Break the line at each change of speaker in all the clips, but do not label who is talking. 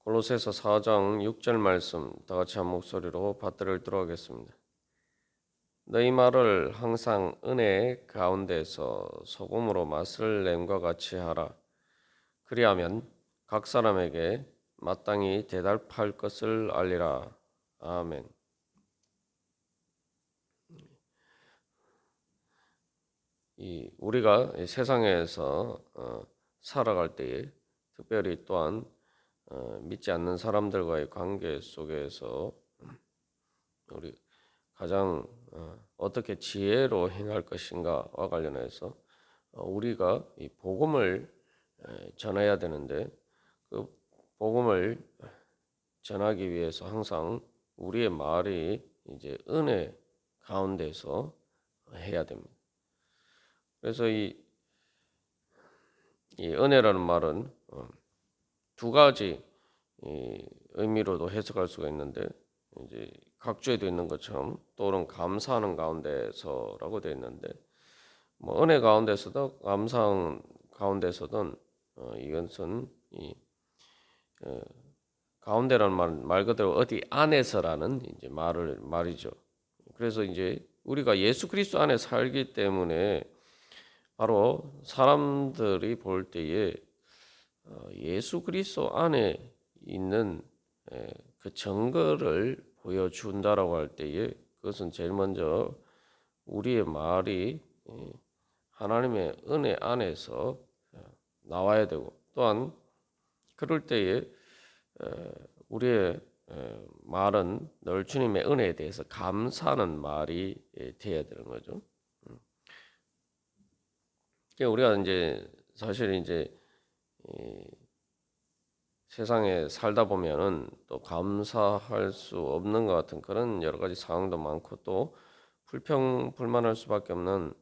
골로새서 4장 6절 말씀 다 같이 한 목소리로 받들어 읽도록 하겠습니다. 너희 말을 항상 은혜 가운데서 소금으로 맛을 냄과 같이 하라. 그리하면 각 사람에게 마땅히 대답할 것을 알리라. 아멘. 우리가 세상에서 살아갈 때에 특별히 또한 믿지 않는 사람들과의 관계 속에서 우리 가장 어떻게 지혜로 행할 것인가와 관련해서 우리가 이 복음을 전해야 되는데 그 복음을 전하기 위해서 항상 우리의 말이 이제 은혜 가운데서 해야 됩니다. 그래서 이 은혜라는 말은 두 가지 의미로도 해석할 수가 있는데 이제 각주에도 있는 것처럼 또는 감사하는 가운데서라고 되어 있는데 뭐 은혜 가운데서도 감사한 가운데서든 이것은 가운데라는 말 그대로 어디 안에서라는 이제 말이죠. 그래서 이제 우리가 예수 그리스도 안에 살기 때문에 바로 사람들이 볼 때에 예수 그리스도 안에 있는 그 증거를 보여준다라고 할 때에 그것은 제일 먼저 우리의 말이 하나님의 은혜 안에서 나와야 되고 또한 그럴 때에 우리의 말은 늘 주님의 은혜에 대해서 감사하는 말이 되어야 되는 거죠. 우리가 이제 사실 이제 세상에 살다 보면은 또 감사할 수 없는 것 같은 그런 여러 가지 상황도 많고 또 불평불만할 수밖에 없는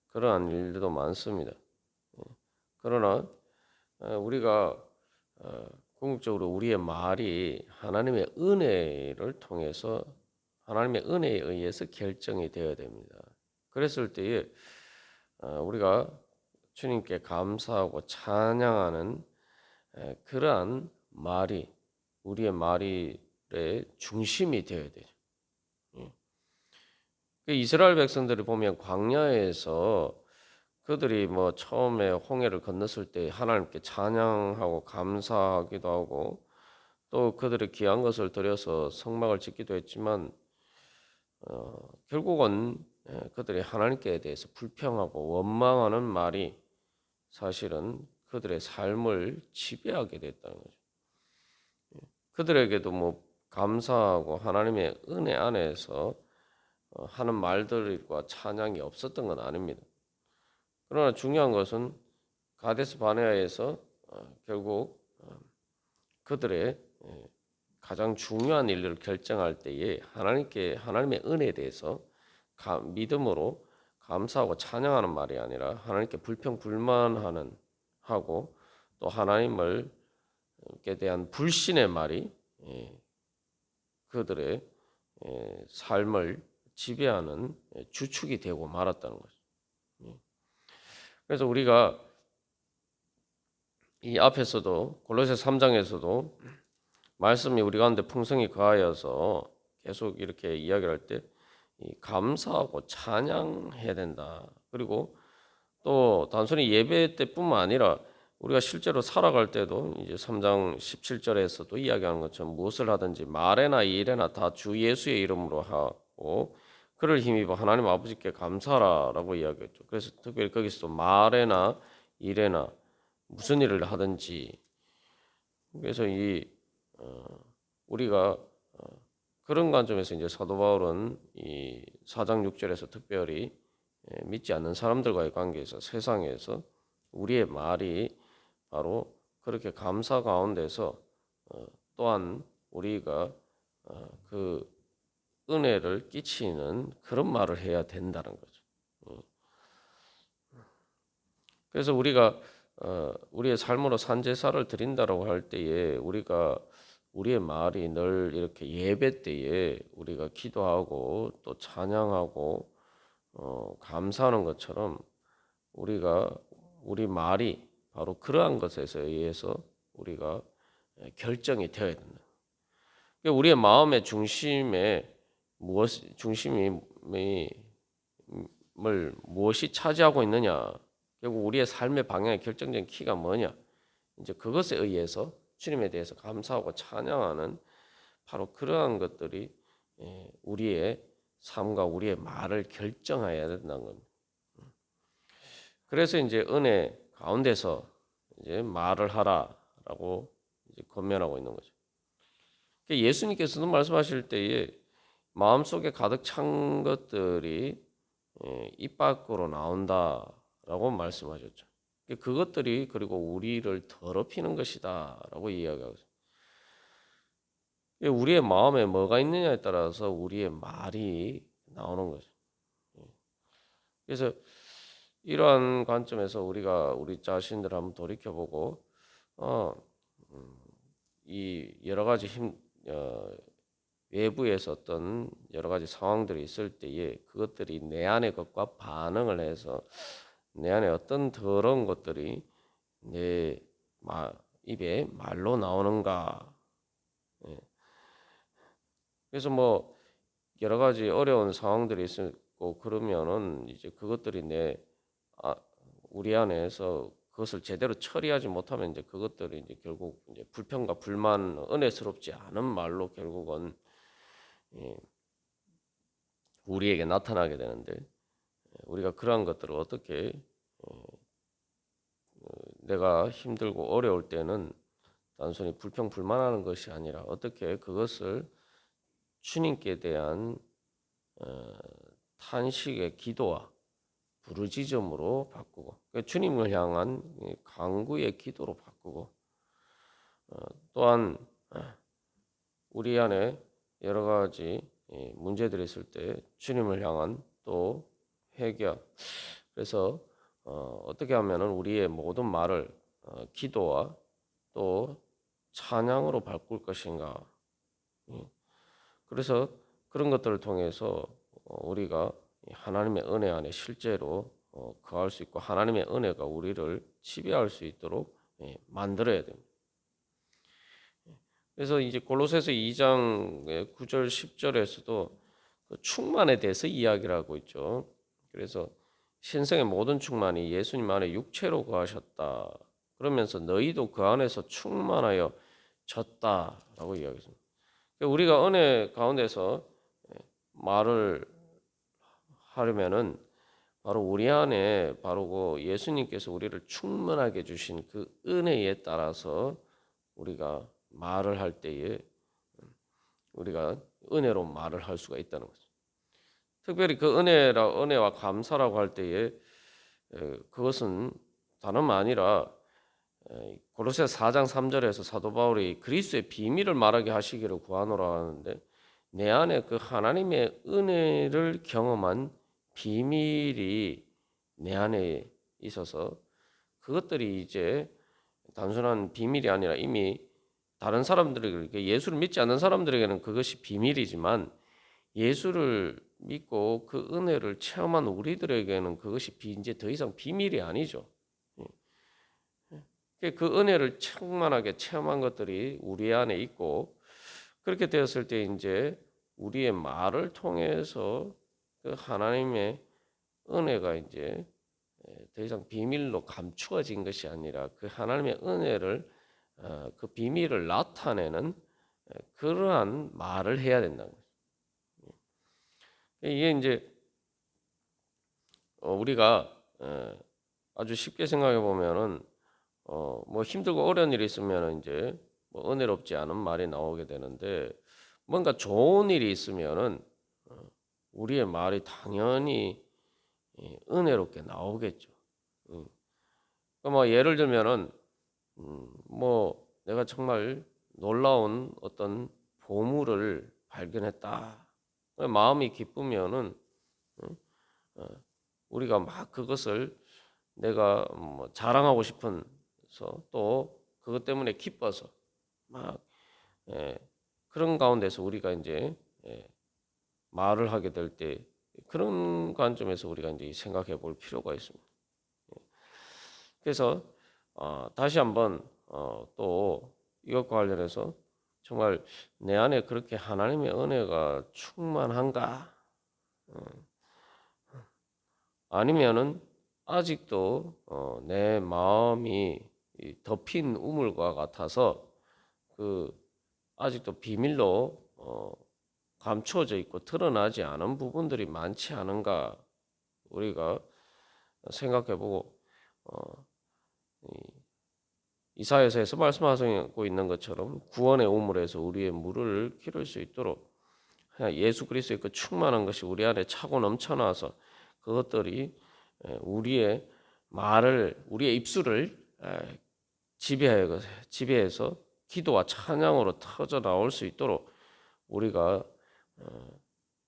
그러한 일들도 많습니다. 그러나 우리가 궁극적으로 우리의 말이 하나님의 은혜를 통해서 하나님의 은혜에 의해서 결정이 되어야 됩니다. 그랬을 때에 우리가 주님께 감사하고 찬양하는 그러한 말이 우리의 말의 중심이 되어야 되죠. 이스라엘 백성들을 보면 광야에서 그들이 뭐 처음에 홍해를 건넜을 때 하나님께 찬양하고 감사하기도 하고 또 그들의 귀한 것을 드려서 성막을 짓기도 했지만 결국은 그들이 하나님께 대해서 불평하고 원망하는 말이 사실은 그들의 삶을 지배하게 됐다는 거죠. 그들에게도 뭐 감사하고 하나님의 은혜 안에서 하는 말들과 찬양이 없었던 건 아닙니다. 그러나 중요한 것은 가데스 바네아에서 결국 그들의 가장 중요한 일을 결정할 때에 하나님의 은혜에 대해서 믿음으로 감사하고 찬양하는 말이 아니라 하나님께 불평불만하는 하고 또 하나님께 대한 불신의 말이 그들의 삶을 지배하는 주축이 되고 말았다는 거죠. 그래서 우리가 이 앞에서도 골로새 3장에서도 말씀이 우리 가운데 풍성히 거하여서 계속 이렇게 이야기를 할 때 감사하고 찬양해야 된다. 그리고 또 단순히 예배 때뿐만 아니라 우리가 실제로 살아갈 때도 이제 3장 17절에서도 이야기하는 것처럼 무엇을 하든지 말에나 일에나 다 주 예수의 이름으로 하고 그를 힘입어 하나님 아버지께 감사하라라고 이야기했죠. 그래서 특별히 거기서도 말에나 일에나 무슨 일을 하든지 그래서 우리가 그런 관점에서 이제 사도 바울은 이 4장 6절에서 특별히 믿지 않는 사람들과의 관계에서 세상에서 우리의 말이 바로 그렇게 감사 가운데서 또한 우리가 그 은혜를 끼치는 그런 말을 해야 된다는 거죠. 그래서 우리가 우리의 삶으로 산제사를 드린다라고 할 때에 우리의 말이 늘 이렇게 예배 때에 우리가 기도하고 또 찬양하고 감사하는 것처럼 우리 말이 바로 그러한 것에서 의해서 우리가 결정이 되어야 된다. 그러니까 우리의 마음의 중심이 무엇이 차지하고 있느냐, 결국 우리의 삶의 방향의 결정적인 키가 뭐냐, 이제 그것에 의해서 주님에 대해서 감사하고 찬양하는 바로 그러한 것들이 우리의 삶과 우리의 말을 결정해야 된다는 겁니다. 그래서 이제 은혜 가운데서 이제 말을 하라라고 이제 권면하고 있는 거죠. 예수님께서도 말씀하실 때에 마음속에 가득 찬 것들이 입 밖으로 나온다라고 말씀하셨죠. 그것들이 그리고 우리를 더럽히는 것이다라고 이야기하고 있어요. 우리의 마음에 뭐가 있느냐에 따라서 우리의 말이 나오는 거죠. 그래서 이러한 관점에서 우리가 우리 자신들 한번 돌이켜보고 이 여러 가지 외부에서 어떤 여러 가지 상황들이 있을 때에 그것들이 내 안의 것과 반응을 해서 내 안에 어떤 더러운 것들이 내 입에 말로 나오는가. 그래서 뭐 여러 가지 어려운 상황들이 있고 그러면은 이제 그것들이 우리 안에서 그것을 제대로 처리하지 못하면 이제 그것들이 이제 결국 이제 불평과 불만, 은혜스럽지 않은 말로 결국은 우리에게 나타나게 되는데, 우리가 그러한 것들을 어떻게 내가 힘들고 어려울 때는 단순히 불평 불만하는 것이 아니라 어떻게 그것을 주님께 대한 탄식의 기도와 부르짖음으로 바꾸고, 주님을 향한 간구의 기도로 바꾸고, 또한 우리 안에 여러 가지 문제들이 있을 때 주님을 향한 또 회개. 그래서 어떻게 하면은 우리의 모든 말을 기도와 또 찬양으로 바꿀 것인가. 그래서 그런 것들을 통해서 우리가 하나님의 은혜 안에 실제로 거할 수 있고 하나님의 은혜가 우리를 지배할 수 있도록 만들어야 됩니다. 그래서 이제 골로새서 2장 9절 10절에서도 충만에 대해서 이야기를 하고 있죠. 그래서 신성의 모든 충만이 예수님 안에 육체로 거하셨다. 그러면서 너희도 그 안에서 충만하여 졌다라고 이야기했습니다. 우리가 은혜 가운데서 말을 하려면은 바로 우리 안에 바로 그 예수님께서 우리를 충만하게 주신 그 은혜에 따라서 우리가 말을 할 때에 우리가 은혜로 말을 할 수가 있다는 거죠. 특별히 그 은혜와 감사라고 할 때에 그것은 단어만 아니라 골로새 4장 3절에서 사도 바울이 그리스도의 비밀을 말하게 하시기를 구하노라 하는데, 내 안에 그 하나님의 은혜를 경험한 비밀이 내 안에 있어서 그것들이 이제 단순한 비밀이 아니라 이미 다른 사람들에게, 예수를 믿지 않는 사람들에게는 그것이 비밀이지만 예수를 믿고 그 은혜를 체험한 우리들에게는 그것이 이제 더 이상 비밀이 아니죠. 그 은혜를 충만하게 체험한 것들이 우리 안에 있고, 그렇게 되었을 때 이제 우리의 말을 통해서 그 하나님의 은혜가 이제 더 이상 비밀로 감추어진 것이 아니라 그 하나님의 은혜를 그 비밀을 나타내는 그러한 말을 해야 된다는 거죠. 이게 이제 우리가 아주 쉽게 생각해 보면은 뭐 힘들고 어려운 일이 있으면 이제 뭐 은혜롭지 않은 말이 나오게 되는데, 뭔가 좋은 일이 있으면은 우리의 말이 당연히 은혜롭게 나오겠죠. 뭐 예를 들면은 뭐 내가 정말 놀라운 어떤 보물을 발견했다. 마음이 기쁘면은 우리가 막 그것을 내가 뭐 자랑하고 싶어서 또 그것 때문에 기뻐서 막 그런 가운데서 우리가 이제 말을 하게 될 때 그런 관점에서 우리가 이제 생각해 볼 필요가 있습니다. 그래서 다시 한번 또 이것과 관련해서 정말 내 안에 그렇게 하나님의 은혜가 충만한가? 아니면은 아직도 내 마음이 이 덮인 우물과 같아서 그 아직도 비밀로 감추어져 있고 드러나지 않은 부분들이 많지 않은가 우리가 생각해보고 이사야서에서 말씀하고 있는 것처럼 구원의 우물에서 우리의 물을 기를 수 있도록 예수 그리스도의 그 충만한 것이 우리 안에 차고 넘쳐나서 그것들이 우리의 말을 우리의 입술을 지배해서 기도와 찬양으로 터져 나올 수 있도록 우리가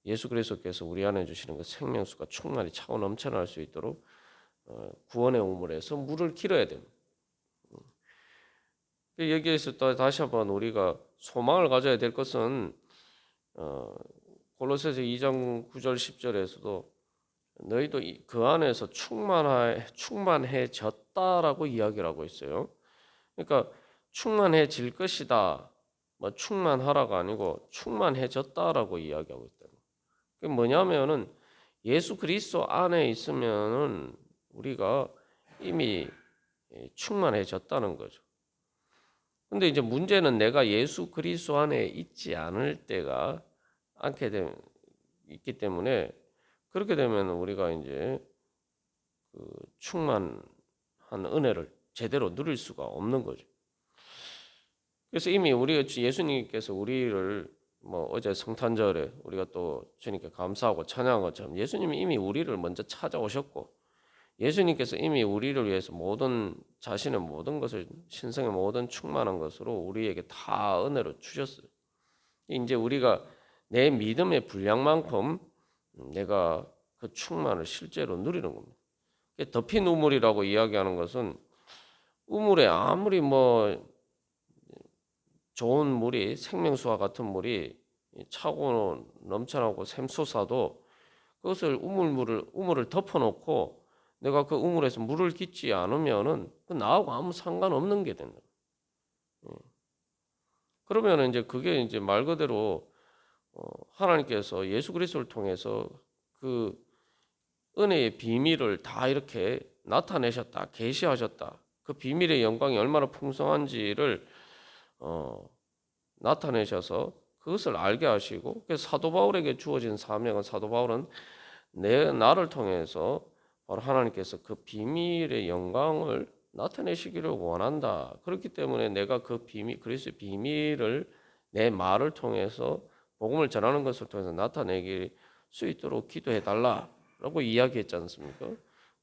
예수 그리스도께서 우리 안에 주시는 그 생명수가 충만히 차고 넘쳐날 수 있도록 구원의 우물에서 물을 길어야 됩니다. 여기에서 또 다시 한번 우리가 소망을 가져야 될 것은 골로새서 2장 9절 10절에서도 너희도 그 안에서 충만해졌다라고 이야기를 하고 있어요. 그러니까 충만해질 것이다. 뭐 충만하라가 아니고 충만해졌다라고 이야기하고 있다. 그게 뭐냐면은 예수 그리스도 안에 있으면은 우리가 이미 충만해졌다는 거죠. 근데 이제 문제는 내가 예수 그리스도 안에 있지 않을 때가 있기 때문에 그렇게 되면 우리가 이제 그 충만한 은혜를 제대로 누릴 수가 없는 거죠. 그래서 이미 우리가 예수님께서 우리를 뭐 어제 성탄절에 우리가 또 주님께 감사하고 찬양한 것처럼 예수님이 이미 우리를 먼저 찾아오셨고 예수님께서 이미 우리를 위해서 자신의 모든 것을 신성의 모든 충만한 것으로 우리에게 다 은혜로 주셨어요. 이제 우리가 내 믿음의 분량만큼 내가 그 충만을 실제로 누리는 겁니다. 덮인 우물이라고 이야기하는 것은 우물에 아무리 뭐 좋은 물이 생명수와 같은 물이 차고 넘쳐나고 샘솟아도 그것을 우물을 덮어놓고 내가 그 우물에서 물을 깃지 않으면은 그 나하고 아무 상관없는 게 된다. 그러면은 이제 그게 이제 말 그대로 하나님께서 예수 그리스도를 통해서 그 은혜의 비밀을 다 이렇게 나타내셨다, 계시하셨다. 그 비밀의 영광이 얼마나 풍성한지를 나타내셔서 그것을 알게 하시고 그래서 사도 바울에게 주어진 사명은 사도 바울은 나를 통해서 바로 하나님께서 그 비밀의 영광을 나타내시기를 원한다. 그렇기 때문에 내가 그 비밀, 그리스도의 비밀을 내 말을 통해서 복음을 전하는 것을 통해서 나타내길 수 있도록 기도해 달라라고 이야기했지 않습니까?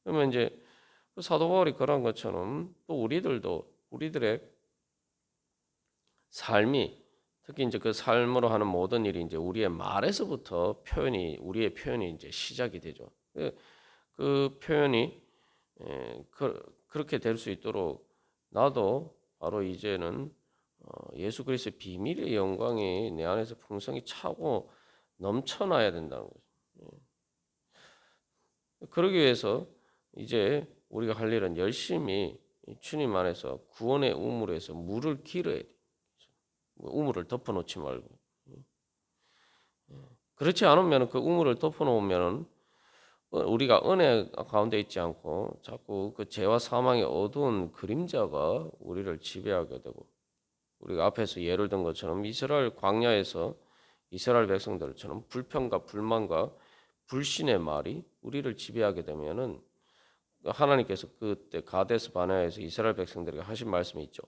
그러면 이제 사도 바울이 그런 것처럼 또 우리들의 삶이 특히 이제 그 삶으로 하는 모든 일이 이제 우리의 말에서부터 우리의 표현이 이제 시작이 되죠. 그 표현이 그렇게 될 수 있도록 나도 바로 이제는 예수 그리스도의 비밀의 영광이 내 안에서 풍성히 차고 넘쳐나야 된다는 거죠. 그러기 위해서 이제 우리가 할 일은 열심히 주님 안에서 구원의 우물에서 물을 길어야 돼. 우물을 덮어놓지 말고. 그렇지 않으면 그 우물을 덮어놓으면 우리가 은혜 가운데 있지 않고 자꾸 그 죄와 사망의 어두운 그림자가 우리를 지배하게 되고 우리가 앞에서 예를 든 것처럼 이스라엘 광야에서 이스라엘 백성들처럼 불평과 불만과 불신의 말이 우리를 지배하게 되면은 하나님께서 그때 가데스 바네아에서 이스라엘 백성들에게 하신 말씀이 있죠.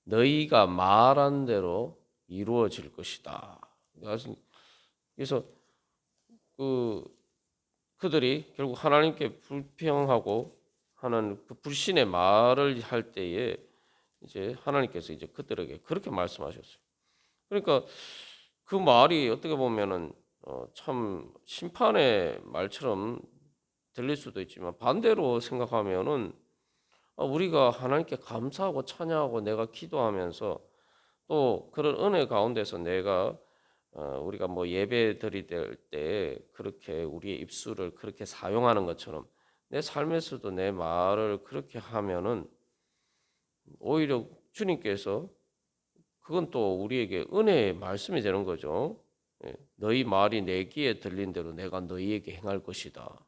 너희가 말한 대로 이루어질 것이다. 그래서 그들이 결국 하나님께 불평하고 하는 그 불신의 말을 할 때에 이제 하나님께서 이제 그들에게 그렇게 말씀하셨어요. 그러니까 그 말이 어떻게 보면은 참 심판의 말처럼 들릴 수도 있지만 반대로 생각하면은 우리가 하나님께 감사하고 찬양하고 내가 기도하면서 또 그런 은혜 가운데서 내가 우리가 뭐 예배 드릴 때 그렇게 우리의 입술을 그렇게 사용하는 것처럼 내 삶에서도 내 말을 그렇게 하면은 오히려 주님께서 그건 또 우리에게 은혜의 말씀이 되는 거죠. 예, 너희 말이 내 귀에 들린 대로 내가 너희에게 행할 것이다.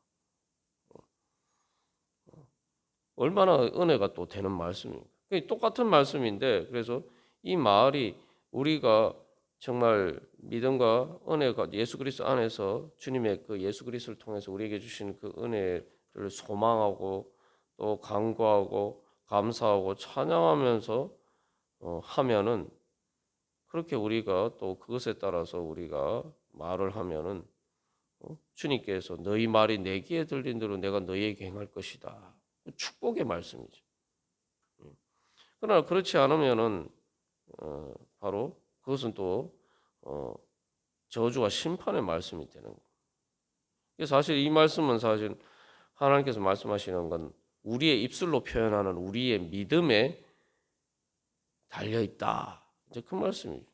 얼마나 은혜가 또 되는 말씀입니까? 똑같은 말씀인데 그래서 이 말이 우리가 정말 믿음과 은혜가 예수 그리스도 안에서 주님의 그 예수 그리스도를 통해서 우리에게 주신 그 은혜를 소망하고 또 간구하고 감사하고 찬양하면서 하면은 그렇게 우리가 또 그것에 따라서 우리가 말을 하면은 주님께서 너희 말이 내 귀에 들린 대로 내가 너희에게 행할 것이다. 축복의 말씀이죠. 그러나 그렇지 않으면은 바로 그것은 또 저주와 심판의 말씀이 되는 거예요. 사실 이 말씀은 사실 하나님께서 말씀하시는 건 우리의 입술로 표현하는 우리의 믿음에 달려 있다. 이제 그 말씀이죠.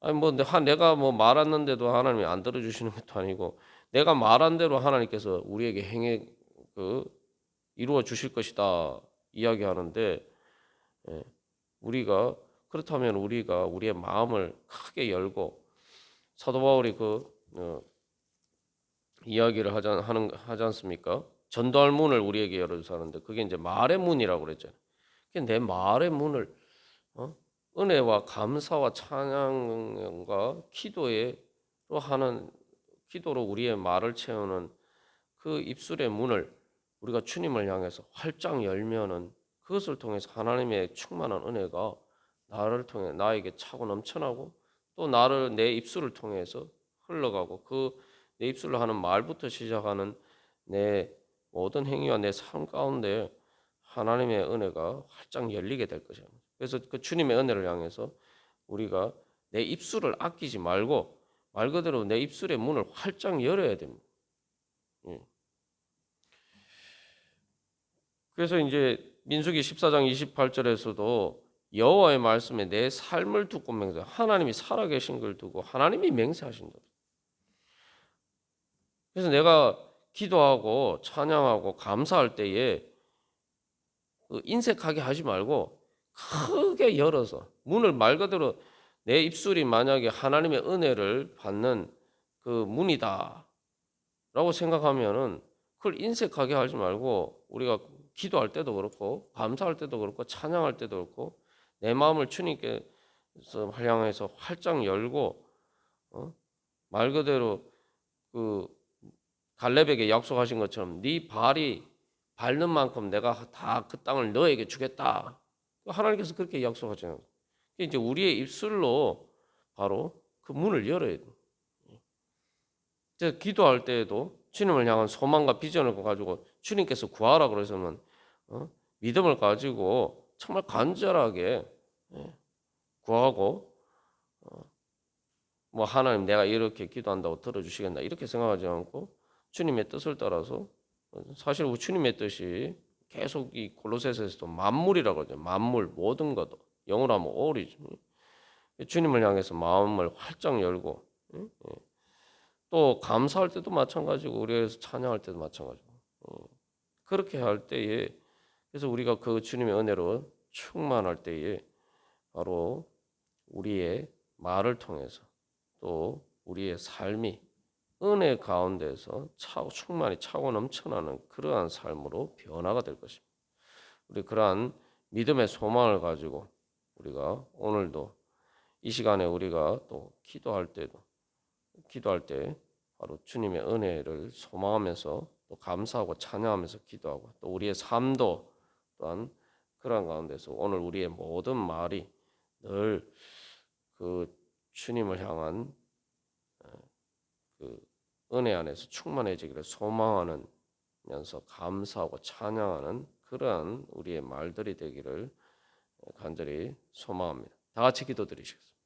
아니 뭐 내가 뭐 말았는데도 하나님이 안 들어주시는 것도 아니고 내가 말한 대로 하나님께서 우리에게 이루어 주실 것이다 이야기하는데 우리가 그렇다면 우리가 우리의 마음을 크게 열고 사도 바울이 이야기를 하지 않습니까? 전도할 문을 우리에게 열어주사 하는데 그게 이제 말의 문이라고 그랬잖아요. 내 말의 문을 은혜와 감사와 찬양과 기도로 우리의 말을 채우는 그 입술의 문을 우리가 주님을 향해서 활짝 열면은 그것을 통해서 하나님의 충만한 은혜가 나를 통해 나에게 차고 넘쳐나고 또 내 입술을 통해서 흘러가고 내 입술로 하는 말부터 시작하는 내 모든 행위와 내 삶 가운데 하나님의 은혜가 활짝 열리게 될 것입니다. 그래서 그 주님의 은혜를 향해서 우리가 내 입술을 아끼지 말고 말 그대로 내 입술의 문을 활짝 열어야 됩니다. 그래서 이제 민수기 14장 28절에서도 여호와의 말씀에 내 삶을 두고 맹세. 하나님이 살아계신 걸 두고 하나님이 맹세하신다. 그래서 내가 기도하고 찬양하고 감사할 때에 인색하게 하지 말고 크게 열어서 문을 말 그대로 내 입술이 만약에 하나님의 은혜를 받는 그 문이다라고 생각하면은 그걸 인색하게 하지 말고 우리가 기도할 때도 그렇고 감사할 때도 그렇고 찬양할 때도 그렇고 내 마음을 주님께서 향해서 활짝 열고 말 그대로 그 갈렙에게 약속하신 것처럼 네 발이 밟는 만큼 내가 다 그 땅을 너에게 주겠다. 하나님께서 그렇게 약속하잖아요. 이제 우리의 입술로 바로 그 문을 열어야 돼요. 기도할 때에도 주님을 향한 소망과 비전을 가지고 주님께서 구하라 그러시면 믿음을 가지고 정말 간절하게 구하고 뭐 하나님 내가 이렇게 기도한다고 들어주시겠나 이렇게 생각하지 않고 주님의 뜻을 따라서 사실 주님의 뜻이 계속 이 골로새서에서도 만물이라고 하죠. 만물 모든 것도 영어로 하면 all이죠. 주님을 향해서 마음을 활짝 열고 또 감사할 때도 마찬가지고 우리에서 찬양할 때도 마찬가지고 그렇게 할 때에 그래서 우리가 그 주님의 은혜로 충만할 때에 바로 우리의 말을 통해서 또 우리의 삶이 은혜 가운데서 충만히 차고 넘쳐나는 그러한 삶으로 변화가 될 것입니다. 우리 그러한 믿음의 소망을 가지고 우리가 오늘도 이 시간에 우리가 또 기도할 때 바로 주님의 은혜를 소망하면서 또 감사하고 찬양하면서 기도하고 또 우리의 삶도 또한 그러한 가운데서 오늘 우리의 모든 말이 늘 그 주님을 향한 그 은혜 안에서 충만해지기를 소망하면서 감사하고 찬양하는 그러한 우리의 말들이 되기를 간절히 소망합니다. 다 같이 기도드리시겠습니다.